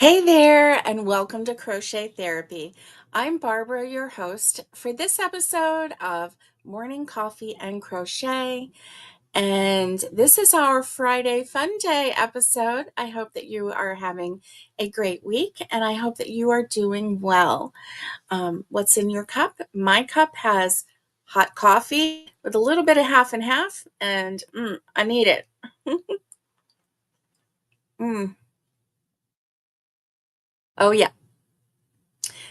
Hey there, and welcome to Crochet Therapy. I'm Barbara, your host, for this episode of Morning Coffee and Crochet. And this is our Friday Fun Day episode. I hope that you are having a great week, and I hope that you are doing well. What's in your cup? My cup has hot coffee with a little bit of half and half, and I need it. Mm. Oh, yeah.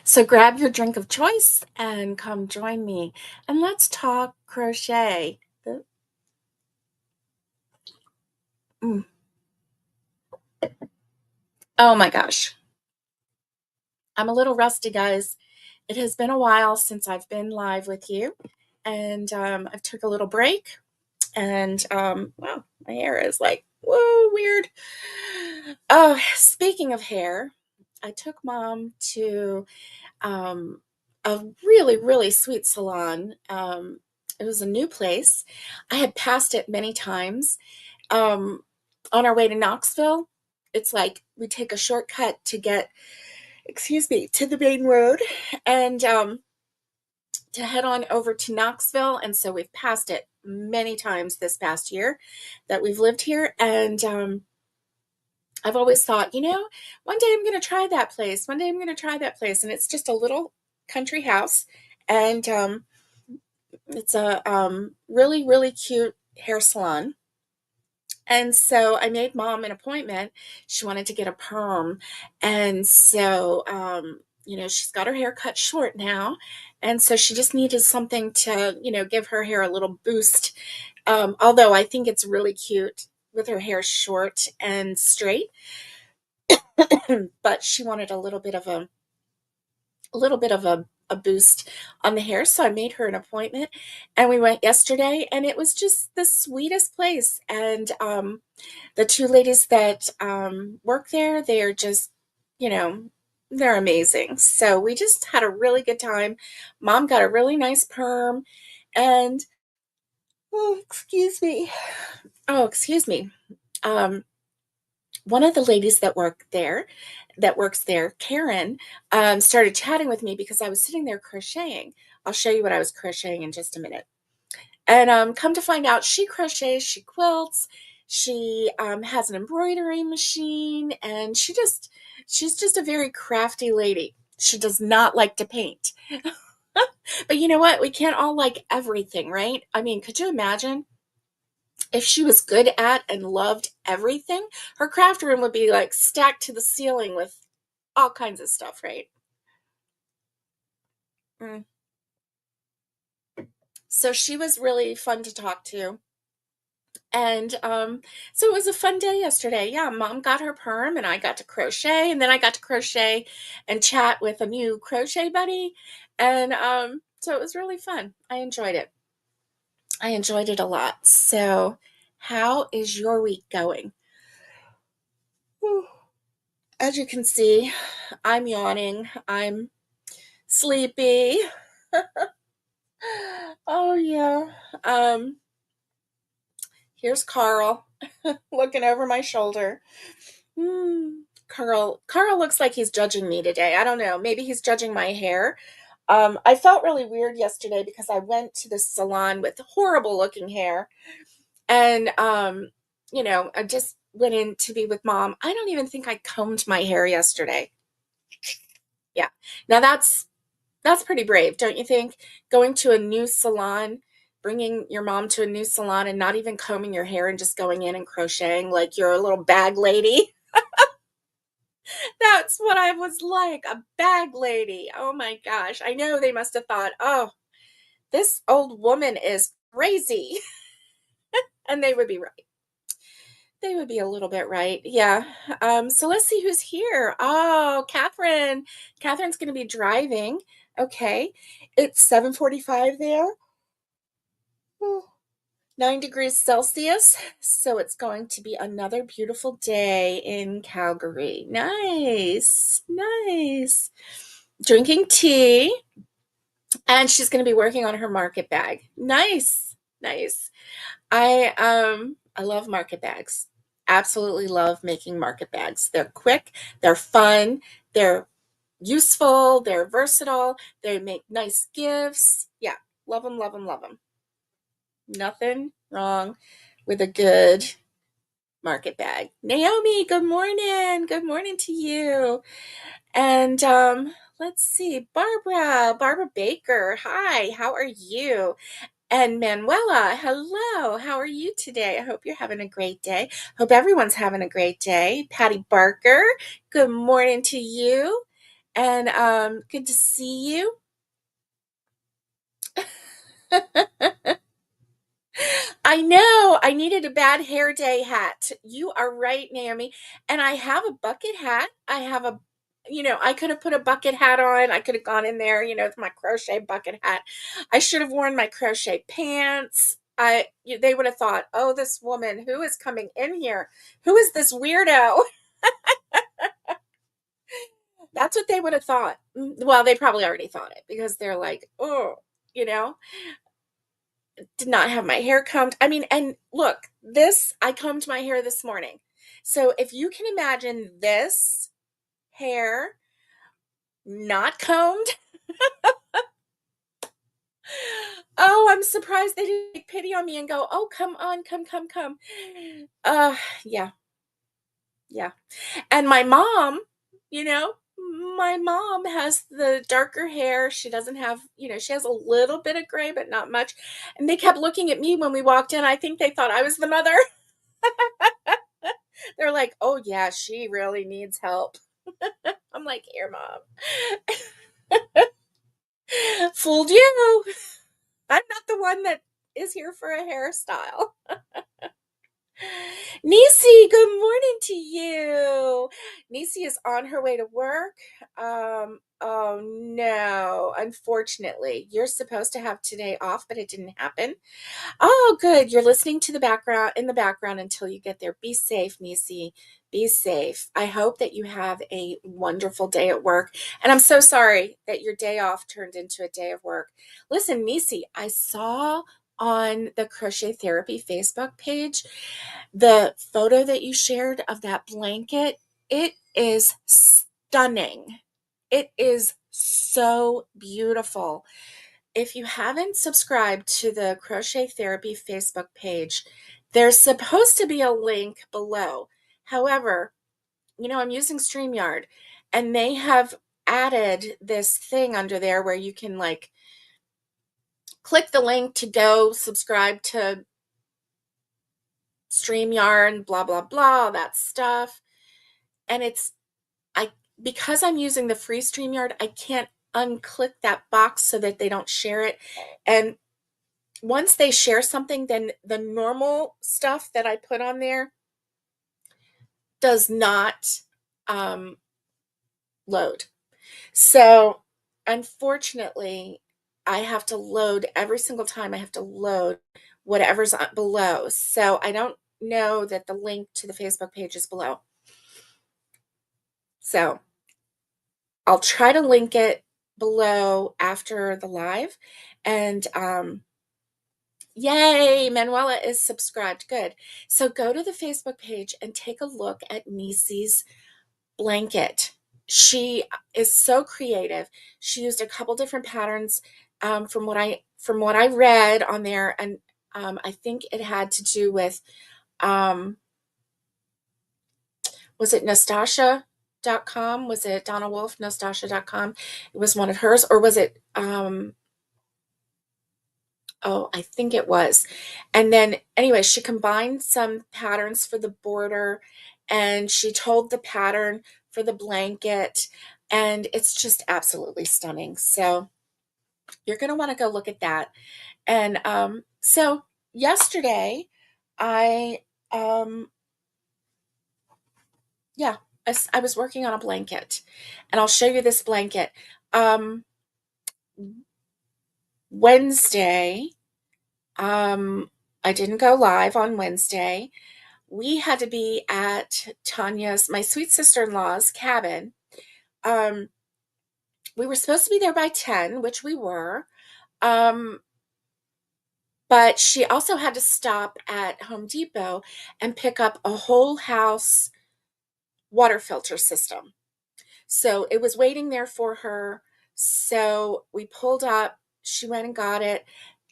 So grab your drink of choice and come join me and let's talk crochet. Mm. Oh my gosh. I'm a little rusty, guys. It has been a while since I've been live with you, and I've took a little break. And wow, my hair is like whoa, weird. Oh, speaking of hair, I took mom to um, a really, really sweet salon. It was a new place. I had passed it many times. Um, on our way to Knoxville, it's like we take a shortcut to get, excuse me, to the main road and to head on over to Knoxville. And so we've passed it many times this past year that we've lived here. And I've always thought, one day I'm going to try that place. One day I'm going to try that place. And it's just a little country house. And it's a really, really cute hair salon. And so I made mom an appointment. She wanted to get a perm. And so, she's got her hair cut short now. And so she just needed something to, give her hair a little boost. Although I think it's really cute with her hair short and straight. But she wanted a boost on the hair. So I made her an appointment and we went yesterday and it was just the sweetest place. And the two ladies that work there, they're just, you know, they're amazing. So we just had a really good time. Mom got a really nice perm and oh, excuse me. Oh, excuse me. Um, one of the ladies that works there, Karen, started chatting with me because I was sitting there crocheting. I'll show you what I was crocheting in just a minute. And come to find out, she crochets, she quilts, she has an embroidery machine, and she's just a very crafty lady. She does not like to paint. But you know what? We can't all like everything, right? I mean, could you imagine if she was good at and loved everything? Her craft room would be like stacked to the ceiling with all kinds of stuff, right? Mm. So she was really fun to talk to. And so it was a fun day yesterday. Yeah, mom got her perm and I got to crochet, and then I got to crochet and chat with a new crochet buddy. And so it was really fun. I enjoyed it. I enjoyed it a lot. So, how is your week going? Whew. As you can see, I'm yawning. I'm sleepy. Oh yeah. Um Here's Carl looking over my shoulder. Carl looks like he's judging me today. I don't know. Maybe he's judging my hair. I felt really weird yesterday because I went to the salon with horrible looking hair, and I just went in to be with mom. I don't even think I combed my hair yesterday. Yeah. Now that's pretty brave, don't you think? Going to a new salon, bringing your mom to a new salon and not even combing your hair and just going in and crocheting like you're a little bag lady. That's what I was like, a bag lady. Oh my gosh. I know they must have thought, oh, this old woman is crazy. And they would be right. They would be a little bit right. Yeah. So let's see who's here. Oh, Catherine. Catherine's going to be driving. Okay. It's 7:45 there. Oh, 9 degrees Celsius. So it's going to be another beautiful day in Calgary. Nice. Nice. Drinking tea. And she's going to be working on her market bag. Nice. Nice. I love market bags. absolutely love making market bags. They're quick, they're fun, they're useful, they're versatile, they make nice gifts. Yeah, love them, love them, love them. Nothing wrong with a good market bag. Naomi, good morning. Good morning to you. And let's see, Barbara Baker. Hi, how are you? And Manuela, hello. How are you today? I hope you're having a great day. Hope everyone's having a great day. Patty Barker, good morning to you. And good to see you. I know. I needed a bad hair day hat. You are right, Naomi. And I have a bucket hat. I have a, I could have put a bucket hat on. I could have gone in there, with my crochet bucket hat. I should have worn my crochet pants. They would have thought, oh, this woman, who is coming in here? Who is this weirdo? That's what they would have thought. Well, they probably already thought it because they're like, oh, you know. Did not have my hair combed. I mean, and look, I combed my hair this morning. So if you can imagine this hair not combed, oh, I'm surprised they didn't take pity on me and go, oh, come on, come. Uh, yeah, yeah. And you know, my mom has the darker hair. She doesn't have, she has a little bit of gray, but not much. And they kept looking at me when we walked in. I think they thought I was the mother. They're like, oh, yeah, she really needs help. I'm like, here, mom. Fooled you. I'm not the one that is here for a hairstyle. Nisi, good morning to you. Nisi is on her way to work. Oh no, unfortunately, you're supposed to have today off, but it didn't happen. Oh, good. You're listening to the background in the background until you get there. Be safe, Nisi. Be safe. I hope that you have a wonderful day at work. And I'm so sorry that your day off turned into a day of work. Listen, Nisi, I saw on the Crochet Therapy Facebook page the photo that you shared of that blanket. It is stunning. It is so beautiful. If you haven't subscribed to the Crochet Therapy Facebook page, there's supposed to be a link below. However, I'm using StreamYard and they have added this thing under there where you can like click the link to go subscribe to StreamYard, blah, blah, blah, all that stuff. And because I'm using the free StreamYard, I can't unclick that box so that they don't share it. And once they share something, then the normal stuff that I put on there does not load. So unfortunately, I have to load every single time. I have to load whatever's below. So I don't know that the link to the Facebook page is below. So I'll try to link it below after the live. And yay, Manuela is subscribed. Good. So go to the Facebook page and take a look at Nisi's blanket. She is so creative. She used a couple different patterns from what I read on there, and I think it had to do with was it Nastasha.com? Was it Donna Wolf, Nastasha.com? It was one of hers, or was it oh, I think it was. And then anyway, she combined some patterns for the border and she told the pattern for the blanket, and it's just absolutely stunning. So you're going to want to go look at that. And so yesterday I yeah, I was working on a blanket, and I'll show you this blanket. Wednesday, I didn't go live on Wednesday. We had to be at my sweet sister-in-law's cabin. We were supposed to be there by 10, which we were. But she also had to stop at Home Depot and pick up a whole house water filter system. So it was waiting there for her. So we pulled up, she went and got it.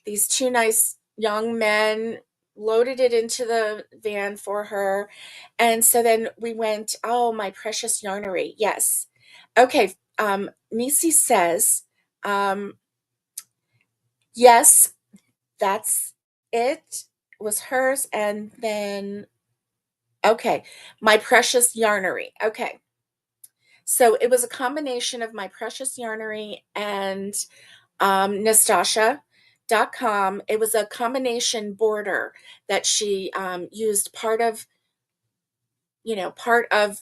These two nice young men loaded it into the van for her. And so then we went, oh, my precious yarnery. Yes. Okay. Nisi says, um, yes, that's it. It was hers. And then, okay, my precious yarnery. Okay. So it was a combination of my precious yarnery and Nastasha.com. It was a combination border that she used part of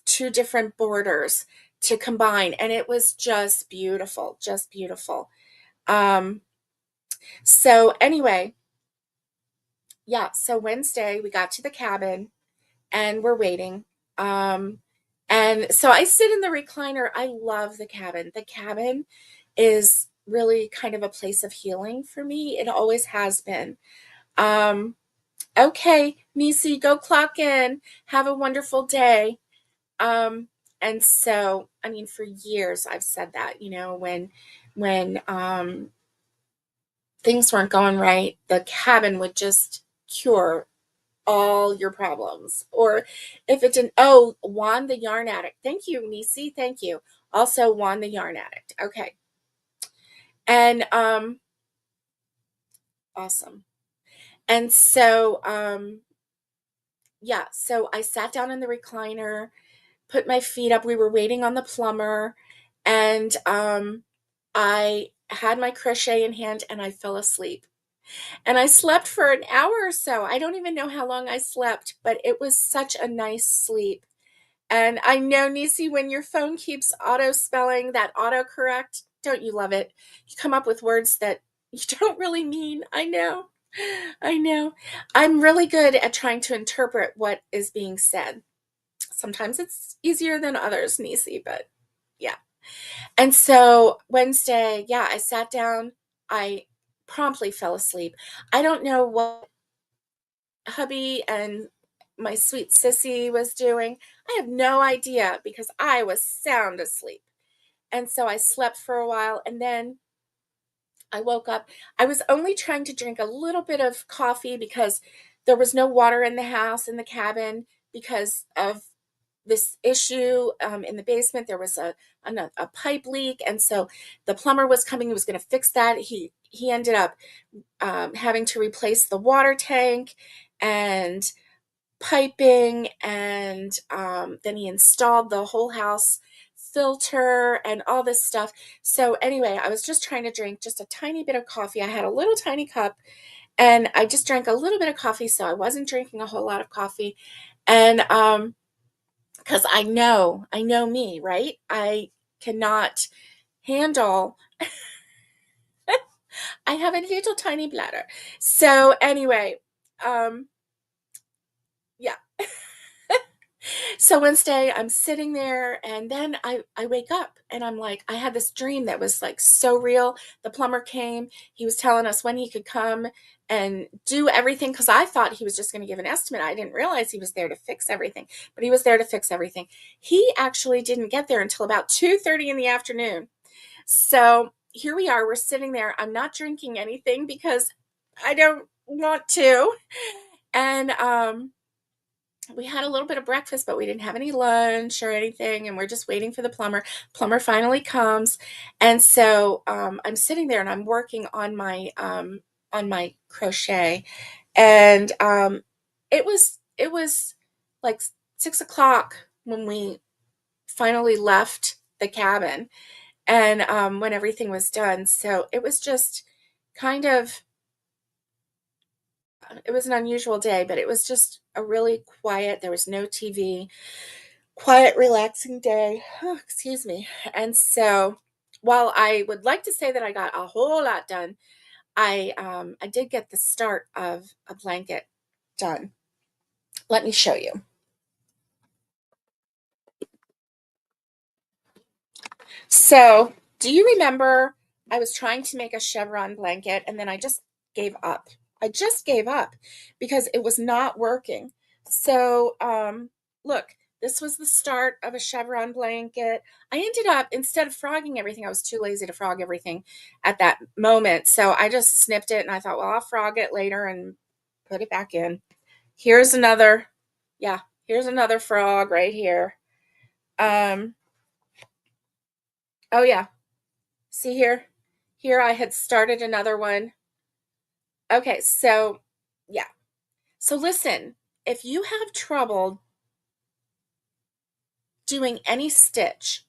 two different borders to combine. And it was just beautiful, just beautiful. Um, so anyway, yeah, so Wednesday we got to the cabin and we're waiting. Um, and so I sit in the recliner. I love the cabin. The cabin is really kind of a place of healing for me. It always has been. Um, okay, Nisi, go clock in. Have a wonderful day. Um, and so, I mean, for years I've said that, when things weren't going right, the cabin would just cure all your problems. Or if it didn't, oh, Juan the yarn addict. Thank you, Nisi. Thank you. Also, Juan the yarn addict. Okay. And awesome. And so yeah, so I sat down in the recliner, put my feet up. We were waiting on the plumber, and I had my crochet in hand and I fell asleep. And I slept for an hour or so. I don't even know how long I slept, but it was such a nice sleep. And I know, Nisi, when your phone keeps auto spelling that autocorrect, don't you love it? You come up with words that you don't really mean. I know. I know. I'm really good at trying to interpret what is being said. Sometimes it's easier than others, Nisi, but yeah. And so Wednesday, yeah, I sat down. I promptly fell asleep. I don't know what hubby and my sweet sissy was doing. I have no idea because I was sound asleep. And so I slept for a while and then I woke up. I was only trying to drink a little bit of coffee because there was no water in the house, in the cabin, because of this issue in the basement. There was a pipe leak. And so the plumber was coming. He was going to fix that. He ended up having to replace the water tank and piping, and then he installed the whole house filter and all this stuff. So anyway, I was just trying to drink just a tiny bit of coffee. I had a little tiny cup and I just drank a little bit of coffee, so I wasn't drinking a whole lot of coffee. And because I know me, right? I cannot handle I have a little tiny bladder. So anyway, um yeah. So Wednesday, I'm sitting there and then I wake up and I'm like, I had this dream that was like so real. The plumber came, he was telling us when he could come and do everything because I thought he was just going to give an estimate. I didn't realize he was there to fix everything, but he was there to fix everything. He actually didn't get there until about 2:30 in the afternoon. So here we are, we're sitting there. I'm not drinking anything because I don't want to. And we had a little bit of breakfast, but we didn't have any lunch or anything, and we're just waiting for the plumber. Plumber finally comes, and so I'm sitting there and I'm working on my crochet, and it was like 6 o'clock when we finally left the cabin, and when everything was done. So it was just kind of it was an unusual day, but it was just a really quiet. There was no TV, quiet, relaxing day. Oh, excuse me. And so, while I would like to say that I got a whole lot done, I did get the start of a blanket done. Let me show you. So, do you remember I was trying to make a chevron blanket and then I just gave up? I just gave up because it was not working. So, look, this was the start of a chevron blanket. I ended up, instead of frogging everything, I was too lazy to frog everything at that moment. So I just snipped it and I thought, well, I'll frog it later and put it back in. Here's another, yeah, here's another frog right here. Um, oh yeah, see here? Here I had started another one. Okay, so yeah. So listen, if you have trouble doing any stitch,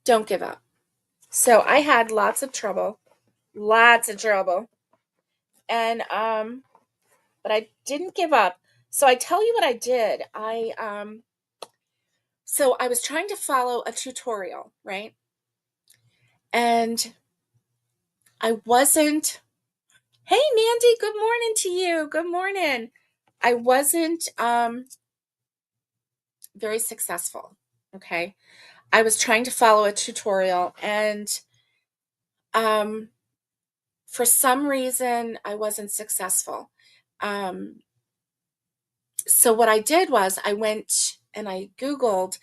don't give up. So I had lots of trouble. And but I didn't give up. So I tell you what I did. So I was trying to follow a tutorial, right? And I wasn't, hey Mandy, good morning to you. Good morning. I wasn't very successful. Okay. I was trying to follow a tutorial and um for some reason I wasn't successful. Um so what I did was I went and I Googled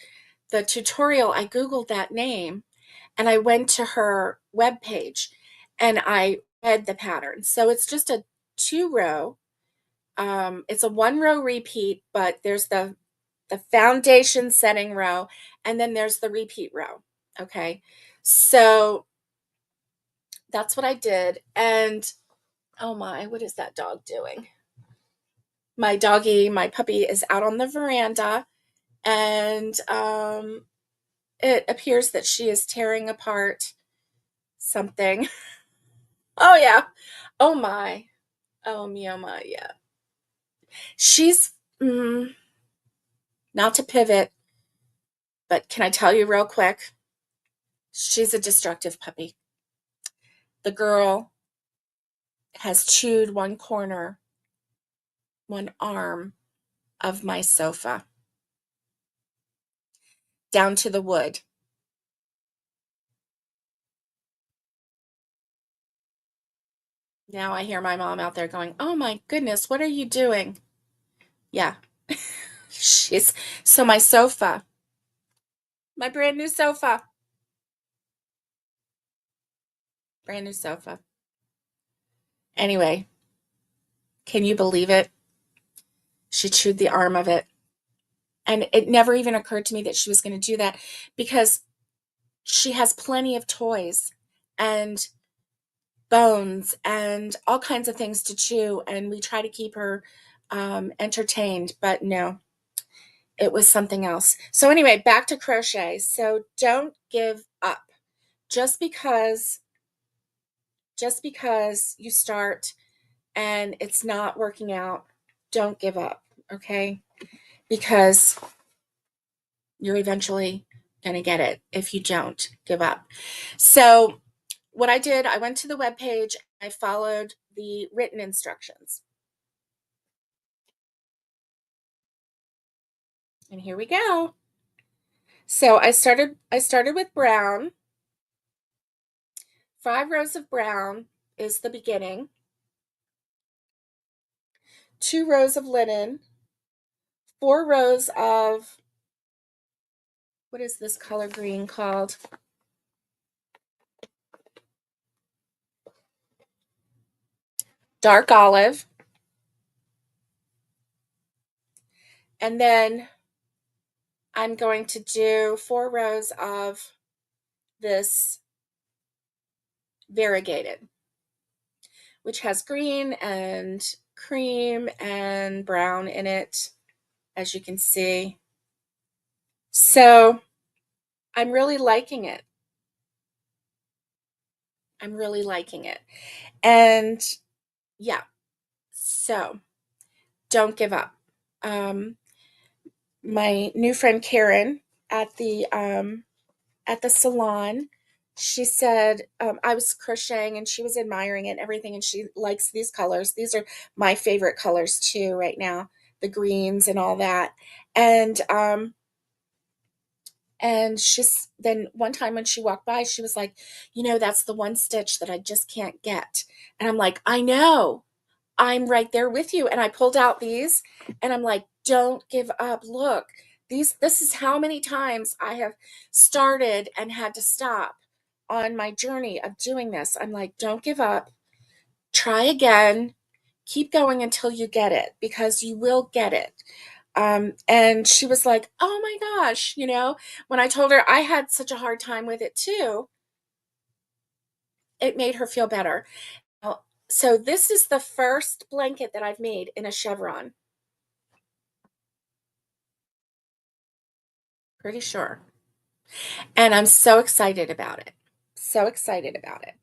the tutorial, I Googled that name and I went to her webpage and I read the pattern. So it's just a 2-row. It's a 1-row repeat, but there's the foundation setting row, and then there's the repeat row. Okay. So that's what I did. And oh my, what is that dog doing? My doggy, my puppy is out on the veranda and it appears that she is tearing apart something. Oh yeah. Oh my. Oh me, oh my, yeah. She's not to pivot, but can I tell you real quick? She's a destructive puppy. The girl has chewed one arm of my sofa down to the wood. Now I hear my mom out there going, "Oh my goodness, what are you doing?" Yeah. She's so my sofa, my brand new sofa. Anyway, can you believe it? She chewed the arm of it. And it never even occurred to me that she was going to do that because she has plenty of toys and bones and all kinds of things to chew. And we try to keep her entertained, but no, it was something else. So, anyway, back to crochet. So, don't give up just because you start and it's not working out. Don't give up, okay? Because you're eventually going to get it if you don't give up. So, what I did, I went to the webpage, I followed the written instructions. And here we go. So, I started with brown. 5 rows of brown is the beginning. 2 rows of linen, 4 rows of, what is this color green called? Dark olive. And then I'm going to do 4 rows of this variegated, which has green and cream and brown in it, as you can see. So I'm really liking it. I'm really liking it. And yeah, so don't give up. My new friend Karen at the salon, she said I was crocheting and she was admiring it and everything, and she likes these colors. These are my favorite colors too right now, the greens and all that. And And then one time when she walked by, she was like, that's the one stitch that I just can't get. And I'm like, I know, I'm right there with you. And I pulled out these and I'm like, don't give up. Look, this is how many times I have started and had to stop on my journey of doing this. I'm like, don't give up. Try again. Keep going until you get it, because you will get it. And she was like, oh my gosh, when I told her I had such a hard time with it too, it made her feel better. So this is the first blanket that I've made in a chevron. Pretty sure. And I'm so excited about it. So excited about it.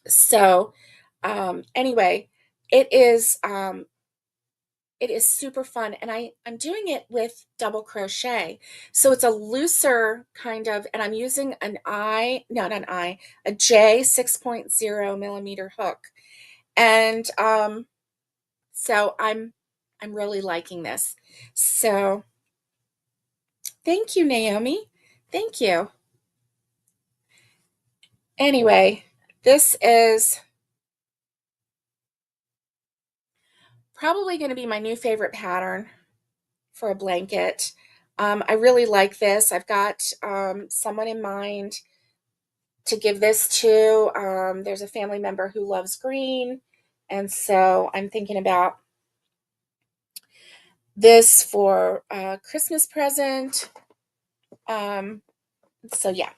So, anyway, it is it is super fun, and I'm doing it with double crochet. So it's a looser kind of, and I'm using a J 6.0 millimeter hook. And so I'm really liking this. So thank you, Naomi. Thank you. Anyway, this is probably going to be my new favorite pattern for a blanket. I really like this. I've got someone in mind to give this to. There's a family member who loves green, and so I'm thinking about this for a Christmas present. So yeah,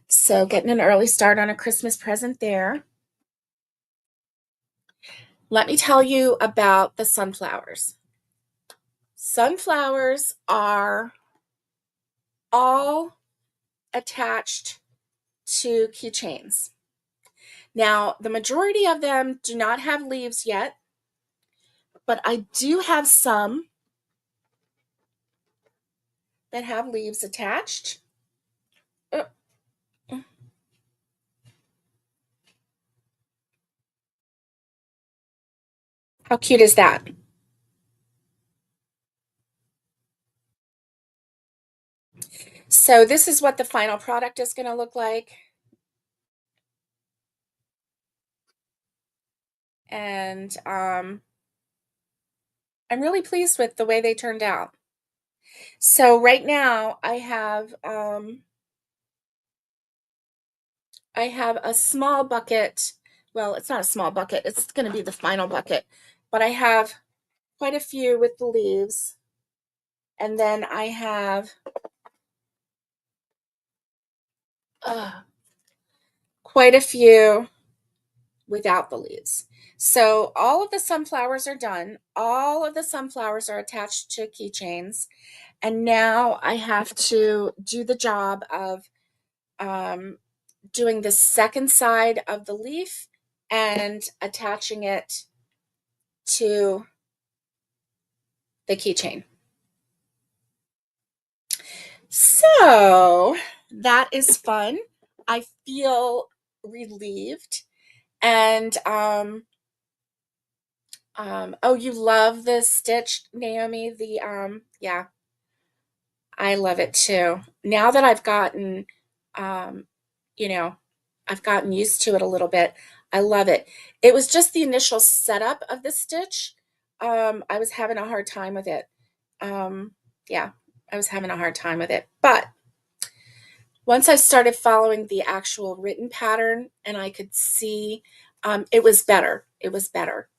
so getting an early start on a Christmas present there. Let me tell you about the sunflowers. Sunflowers are all attached to keychains. Now, the majority of them do not have leaves yet, but I do have some that have leaves attached. Oh, how cute is that? So this is what the final product is going to look like. And I'm really pleased with the way they turned out. So right now I have a small bucket. Well, it's not a small bucket. It's going to be the final bucket. But I have quite a few with the leaves. And then I have quite a few without the leaves. So all of the sunflowers are done. All of the sunflowers are attached to keychains. And now I have to do the job of doing the second side of the leaf and attaching it to the keychain. So that is fun. I feel relieved. And oh, you love the stitch, Naomi? Yeah, I love it too. Now that um, you know, I've gotten used to it a little bit. I love it. It was just the initial setup of the stitch. I was having a hard time with it. Yeah, I was having a hard time with it. But once I started following the actual written pattern and I could see, it was better. It was better.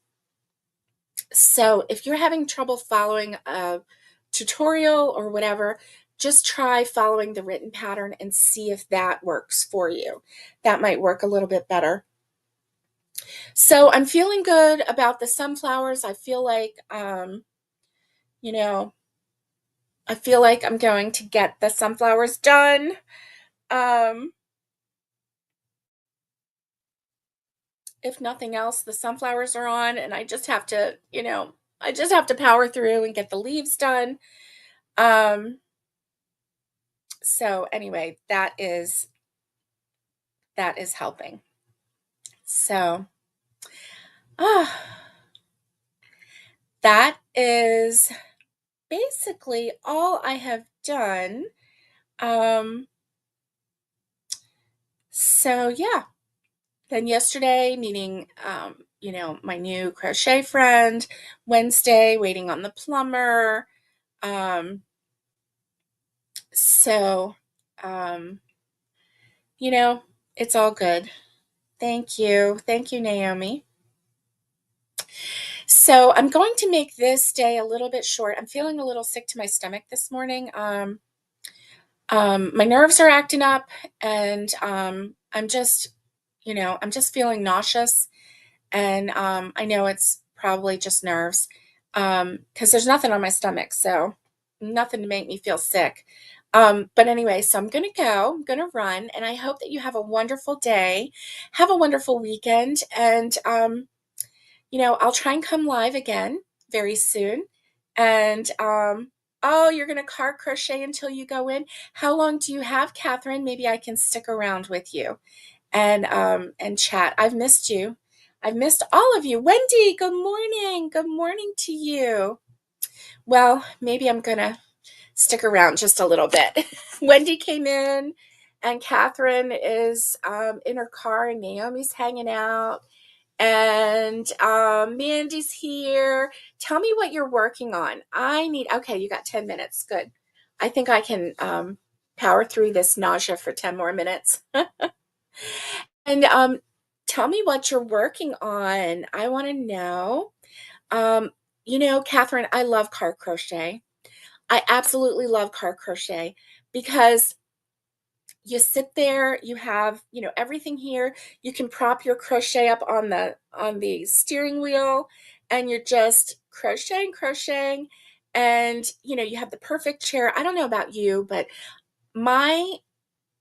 So if you're having trouble following a tutorial or whatever, just try following the written pattern and see if that works for you. That might work a little bit better. So I'm feeling good about the sunflowers. I feel like, you know, I feel like I'm going to get the sunflowers done. Um, if nothing else, the sunflowers are on, and I just have to, I just have to power through and get the leaves done. Um, so anyway, that is helping. So, ah, that is basically all I have done. Um, so yeah. Then yesterday, meeting, my new crochet friend. Wednesday, waiting on the plumber. Um, so, um, you know, it's all good. Thank you. Thank you, Naomi. So I'm going to make this day a little bit short. I'm feeling a little sick to my stomach this morning. My nerves are acting up, and I'm just feeling nauseous. And I know it's probably just nerves, because there's nothing on my stomach, so nothing to make me feel sick. But anyway, so I'm going to go, I'm going to run, and I hope that you have a wonderful day, have a wonderful weekend, and I'll try and come live again very soon. And oh, you're going to card crochet until you go in. How long do you have, Catherine? Maybe I can stick around with you and chat. I've missed you. I've missed all of you. Wendy, good morning. Good morning to you. Well, maybe I'm gonna stick around just a little bit. Wendy came in, and Catherine is in her car, and Naomi's hanging out, and Mandy's here. Tell me what you're working on. Okay, you got 10 minutes. Good. I think I can power through this nausea for 10 more minutes. And tell me what you're working on. I want to know. Um, Catherine, I love card crochet. I absolutely love card crochet because you sit there, you have, everything here. You can prop your crochet up on the steering wheel, and you're just crocheting, and you have the perfect chair. I don't know about you, but my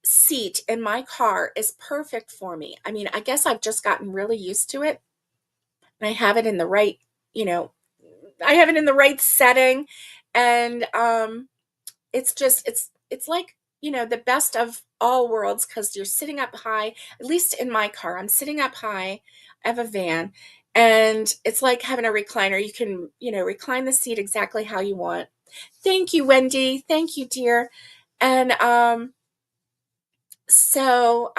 seat in my car is perfect for me. I mean, I guess I've just gotten really used to it, and I have it in the right, you know, I have it in the right setting, and it's like, the best of all worlds, because you're sitting up high. At least in my car, I'm sitting up high. I have a van, and it's like having a recliner. You can, recline the seat exactly how you want. Thank you, Wendy. Thank you, dear. And so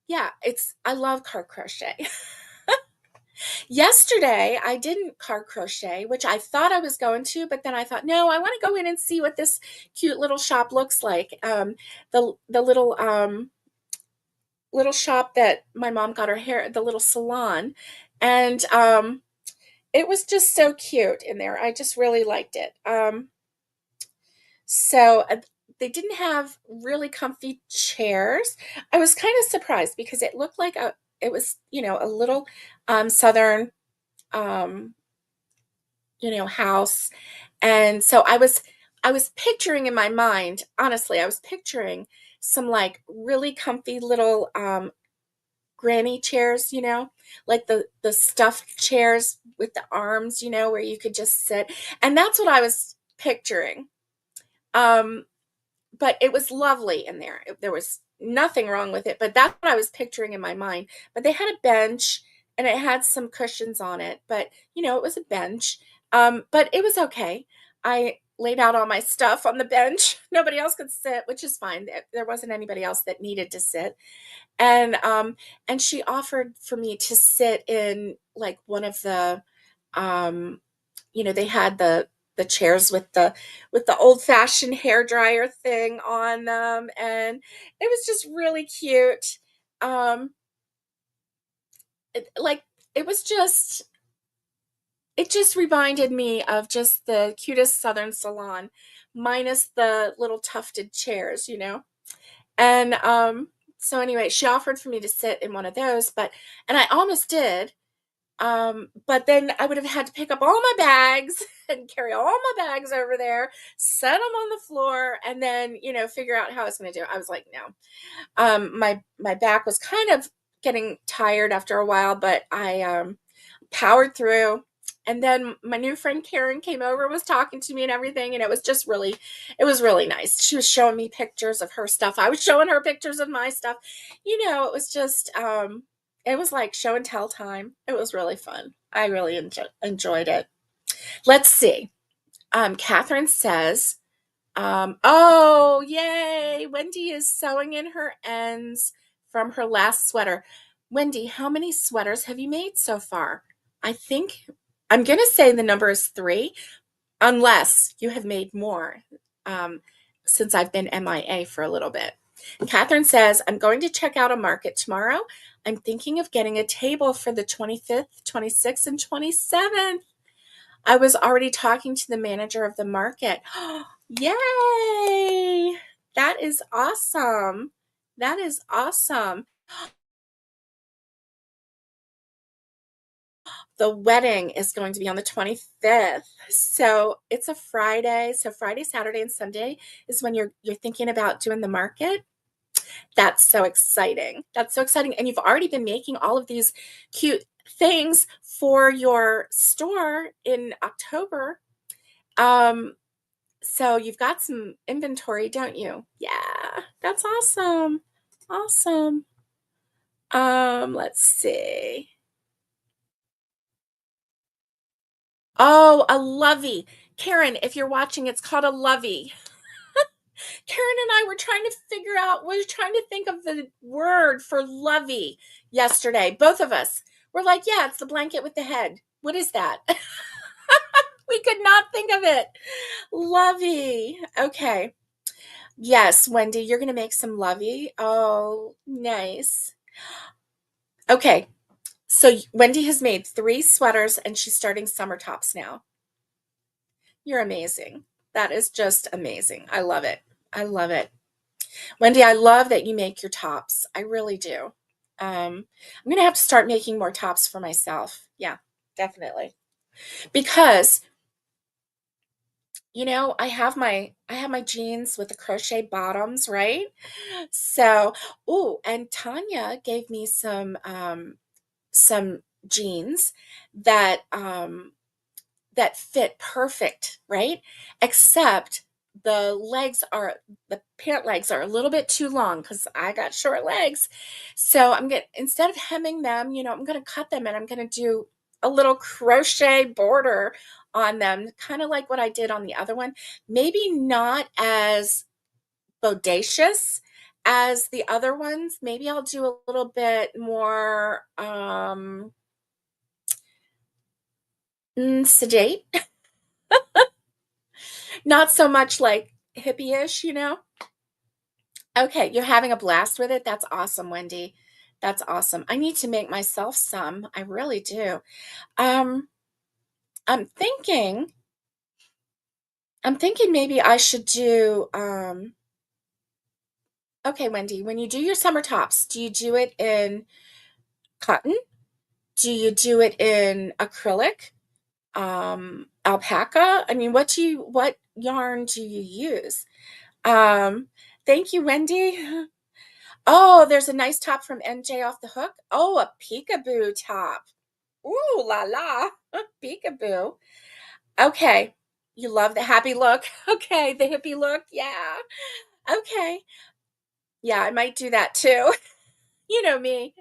yeah, I love card crochet. Yesterday, I didn't card crochet, which I thought I was going to, but then I thought, no, I want to go in and see what this cute little shop looks like. The little shop that my mom got her hair, the little salon, and it was just so cute in there. I just really liked it. So they didn't have really comfy chairs. I was kind of surprised because it looked like it was, a little southern, um, house. And so I was picturing in my mind, honestly, I was picturing some like really comfy little granny chairs, like the stuffed chairs with the arms, where you could just sit. And that's what I was picturing. Um, but it was lovely in there. There was nothing wrong with it, but that's what I was picturing in my mind. But they had a bench, and it had some cushions on it, but it was a bench. But it was okay. I laid out all my stuff on the bench. Nobody else could sit, which is fine. There wasn't anybody else that needed to sit. And she offered for me to sit in like one of the um they had the chairs with the old fashioned hair dryer thing on them, and it was just really cute. um like it was just it just reminded me of just the cutest southern salon, minus the little tufted chairs, and so anyway, she offered for me to sit in one of those, and I almost did. But then I would have had to pick up all my bags and carry all my bags over there, set them on the floor, and then, figure out how I was going to do it. I was like, no. My back was kind of getting tired after a while, but I powered through. And then my new friend Karen came over, was talking to me and everything, and it was really nice. She was showing me pictures of her stuff. I was showing her pictures of my stuff. It was just it was like show and tell time. It was really fun. I really enjoyed it. Let's see. Catherine says, oh, yay! Wendy is sewing in her ends from her last sweater. Wendy, how many sweaters have you made so far? I think I'm going to say the number is 3, unless you have made more um, since I've been MIA for a little bit. Catherine says, I'm going to check out a market tomorrow. I'm thinking of getting a table for the 25th, 26th, and 27th. I was already talking to the manager of the market. Yay! That is awesome. That is awesome. The wedding is going to be on the 25th. So it's a Friday. So Friday, Saturday, and Sunday is when you're thinking about doing the market. That's so exciting. That's so exciting. And you've already been making all of these cute things for your store in October. Um, so you've got some inventory, don't you? Yeah, that's awesome. Awesome. Let's see. Oh, a lovey. Karen, if you're watching, it's called a lovey. Karen and I were trying to figure out, we're trying to think of the word for lovey yesterday. Both of us were like, yeah, it's the blanket with the head. What is that? We could not think of it. Lovey. Okay. Yes, Wendy, you're going to make some lovey. Oh, nice. Okay. So Wendy has made 3 sweaters and she's starting summer tops now. You're amazing. That is just amazing. I love it. I love it. Wendy, I love that you make your tops. I really do. I'm going to have to start making more tops for myself. Yeah, definitely. Because, I have my jeans with the crochet bottoms, right? So, oh, and Tanya gave me some jeans that that fit perfect, right? Except the pant legs are a little bit too long because I got short legs. So instead of hemming them, I'm gonna cut them and I'm gonna do a little crochet border on them, kind of like what I did on the other one. Maybe not as bodacious as the other ones. Maybe I'll do a little bit more sedate, not so much like hippie-ish. Okay, you're having a blast with it. That's awesome, Wendy. That's awesome. I need to make myself some. I really do. Um, I'm thinking, I'm thinking maybe I should do, okay, Wendy, when you do your summer tops, do you do it in cotton? Do you do it in acrylic? Alpaca? I mean, what yarn do you use? Um, Thank you, Wendy. Oh, there's a nice top from NJ off the hook. Oh, a peekaboo top. Ooh la la. Peekaboo. Okay. You love the happy look. Okay, the hippie look. Yeah. Okay. Yeah, I might do that too. You know me.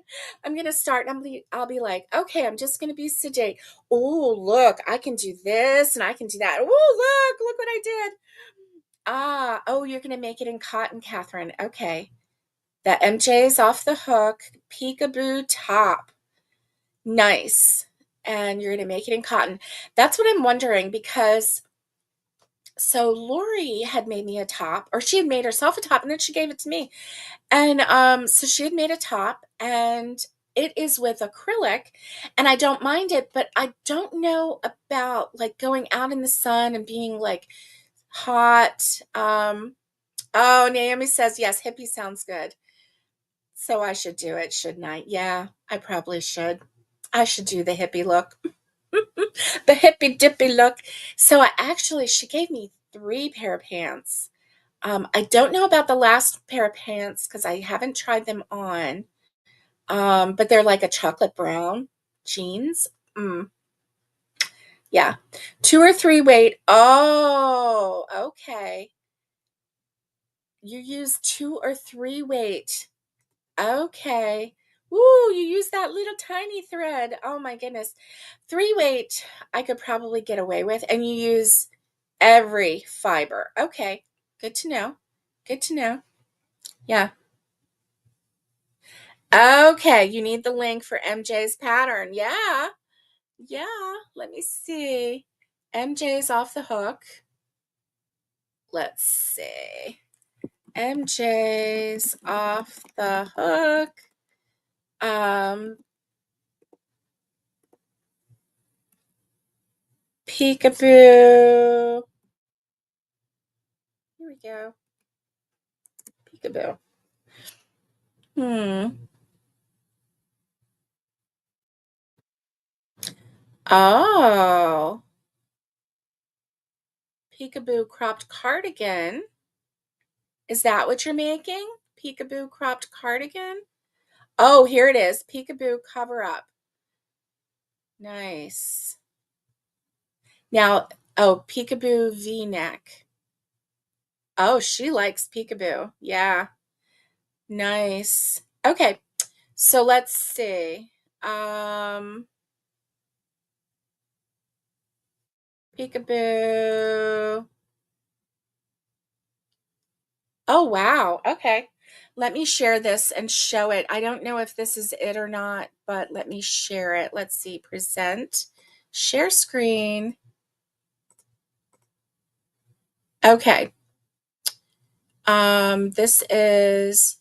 I'm gonna start. I'll be like, okay, I'm just gonna be sedate. Oh, look, I can do this and I can do that. Oh, look what I did. Ah, oh, you're gonna make it in cotton, Catherine. Okay. The MJ's off the hook, peekaboo top. Nice. And you're going to make it in cotton. That's what I'm wondering because so Lori had made me a top, or she had made herself a top, and then she gave it to me. And so she had made a top, and it is with acrylic, and I don't mind it, but I don't know about like going out in the sun and being like hot. Oh, Naomi says yes, hippie sounds good. So I should do it, shouldn't I? Yeah, I probably should. I should do the hippie look. The hippie dippy look. So she gave me 3 pair of pants. I don't know about the last pair of pants because I haven't tried them on. But they're like a chocolate brown jeans. Mm, yeah. 2 or 3 weight. Oh, okay. You use 2 or 3 weight. Okay. Ooh, you use that little tiny thread. Oh my goodness. 3 weight, I could probably get away with. And you use Every fiber. Okay. Good to know. Good to know. Yeah. Okay. You need the link for MJ's pattern. Yeah. Yeah. Let me see. MJ's off the hook. Let's see. MJ's off the hook. Peekaboo. Here we go. Peekaboo. Oh. Peekaboo cropped cardigan. Is that what you're making? Peekaboo cropped cardigan? Oh, here it is. Peekaboo cover up. Nice. Now, oh, peekaboo V-neck. Oh, she likes peekaboo. Yeah. Nice. Okay. So let's see. Peekaboo. Oh, wow. Okay. Let me share this and show it. I don't know if this is it or not, but let me share it. Let's see. Present. Share screen. Okay. This is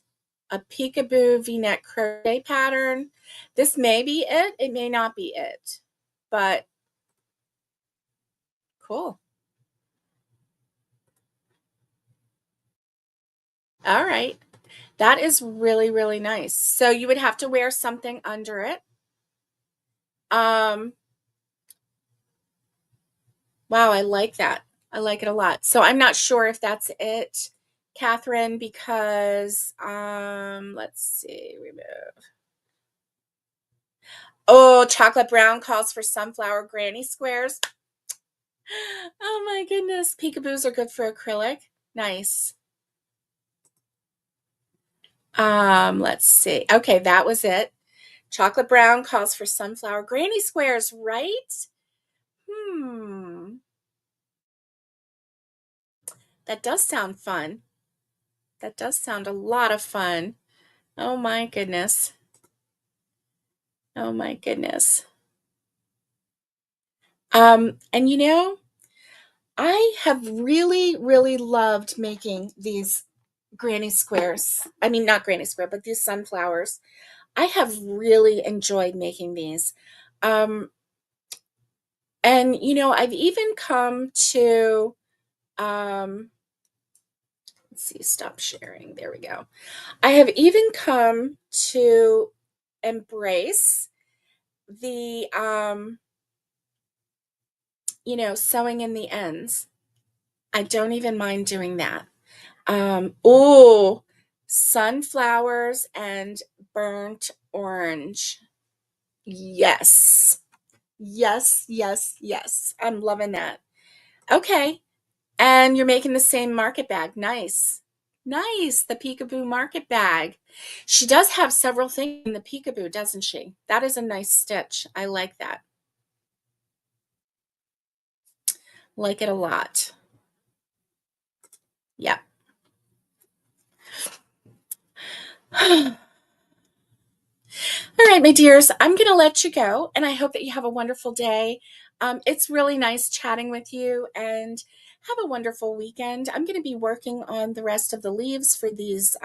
a peekaboo V-neck crochet pattern. This may be it. It may not be it, but cool. All right. That is really, really nice. So you would have to wear something under it. Wow, I like that. I like it a lot. So I'm not sure if that's it, Catherine, because let's see, remove. Oh, chocolate brown calls for sunflower granny squares. Oh my goodness. Peekaboos are good for acrylic. Nice. Let's see. Okay, that was it. Chocolate brown calls for sunflower granny squares, right? That does sound fun. That does sound a lot of fun. Oh my goodness. Oh my goodness. And you know, I have really, really loved making these granny squares. I mean, not granny square, but these sunflowers. I have really enjoyed making these. And you know, I've even come to, let's see, stop sharing. There we go. I have even come to embrace the, you know, sewing in the ends. I don't even mind doing that. Oh, sunflowers and burnt orange. Yes. Yes, yes, yes. I'm loving that. Okay. And you're making the same market bag. Nice. Nice. The Peekaboo market bag. She does have several things in the Peekaboo, doesn't she? That is a nice stitch. I like that. Like it a lot. Yeah. All right, my dears, I'm going to let you go, and I hope that you have a wonderful day. It's really nice chatting with you, and have a wonderful weekend. I'm going to be working on the rest of the leaves for these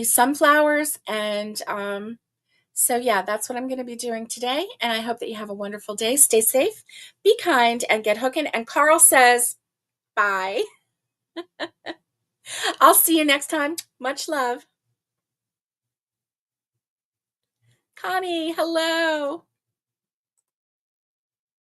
sunflowers, and so yeah, that's what I'm going to be doing today. And I hope that you have a wonderful day. Stay safe, be kind, and get hooking. And Carl says, bye. I'll see you next time. Much love. Connie, hello.